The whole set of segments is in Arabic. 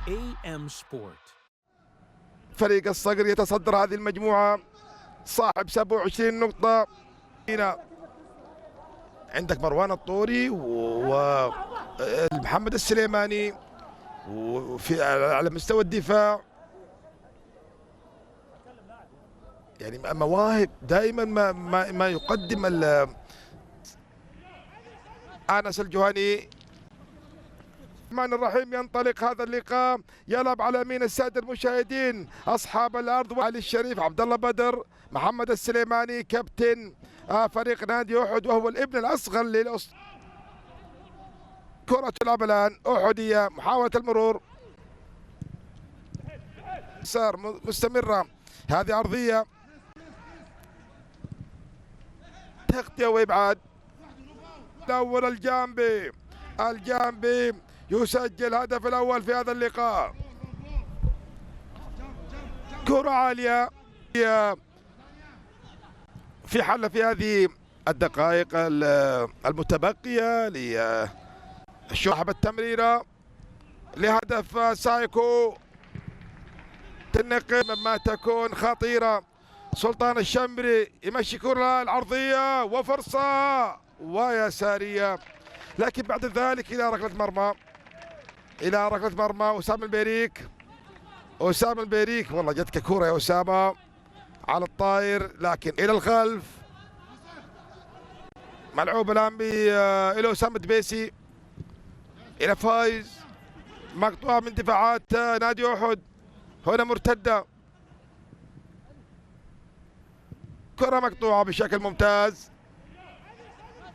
AM Sport. فريق الصقر يتصدر هذه المجموعة صاحب 27 نقطة. هنا عندك مروان الطوري ومحمد السليماني، وفي على مستوى الدفاع يعني مواهب دائما ما يقدم انس الجهني. الرحمن الرحيم. ينطلق هذا اللقاء، يلعب على يمين السادة المشاهدين أصحاب الأرض علي الشريف، عبد الله بدر، محمد السليماني كابتن فريق نادي أحد وهو الابن الأصغر كرة تلعب الآن أحدية، محاولة المرور صار مستمرة، هذه عرضية تغطية وإبعاد. الأول الجانبي يسجل هدف الأول في هذا اللقاء. كرة عالية في حل في هذه الدقائق المتبقية لشحب التمريرة لهدف سايكو، تنقل مما تكون خطيرة. سلطان الشمري يمشي كرة العرضية وفرصة ويسارية، لكن بعد ذلك إلى ركلة مرمى أسامة البيريك والله جتك كرة يا أسامة على الطاير، لكن إلى الخلف. ملعوب الآن إلى أسامة دبيسي، إلى فايز، مقطوعة من دفاعات نادي أحد. هنا مرتدة، كرة مقطوعة بشكل ممتاز.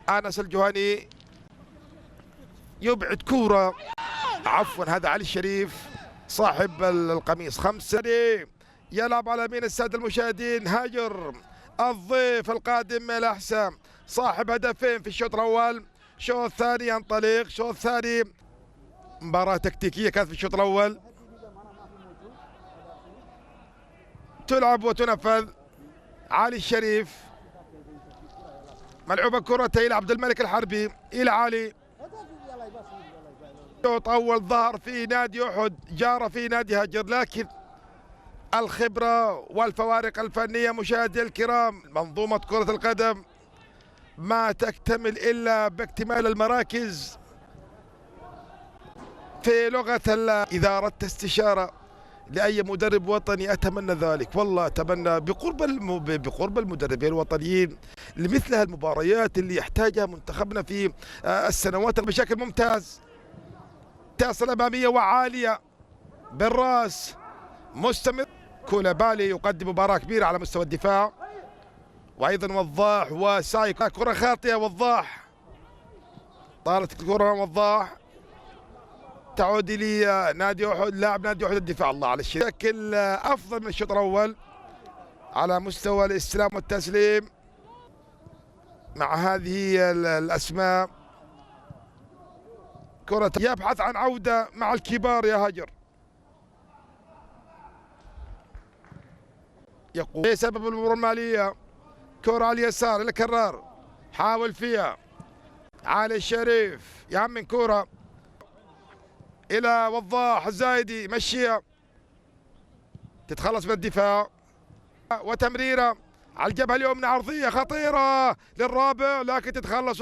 أنس الجهني يبعد كرة، عفوا هذا علي الشريف صاحب القميص 5. يلعب على يمين السادة المشاهدين هاجر الضيف القادم من الأحساء، صاحب هدفين في الشوط الأول. الشوط الثاني ينطلق، الشوط الثاني مباراة تكتيكية كانت في الشوط الأول، تلعب وتنفذ. علي الشريف، ملعوبة كرة إلى عبد الملك الحربي، إلى علي. الشوط أول ظهر في نادي أحد، جار في نادي هاجر، لكن الخبرة والفوارق الفنية مشاهدي الكرام، منظومة كرة القدم ما تكتمل إلا باكتمال المراكز. في لغة إذا أردت استشارة لأي مدرب وطني أتمنى ذلك، والله أتمنى بقرب المدربين الوطنيين لمثل هالمباريات اللي يحتاجها منتخبنا في السنوات بشكل ممتاز. تصل أمامية وعالية بالراس مستمر. كولابالي يقدم مباراة كبيرة على مستوى الدفاع، وأيضا وضاح وسايك. كرة خاطئة، وضاح طالت الكرة، وضاح تعود لي نادي أحد، لاعب نادي أحد الدفاع. الله على الشيء، شكل أفضل من الشوط الأول على مستوى الاستلام والتسليم مع هذه الأسماء. كرة يبحث عن عودة مع الكبار يا هاجر، يقول بسبب الأمور المالية. كرة على اليسار إلى كرار، حاول فيها علي الشريف، يأمن كرة إلى وضاح الزايدي، مشيها تتخلص من الدفاع، وتمريرة على الجبهة اليمنى عرضية خطيرة للرابع، لكن تتخلص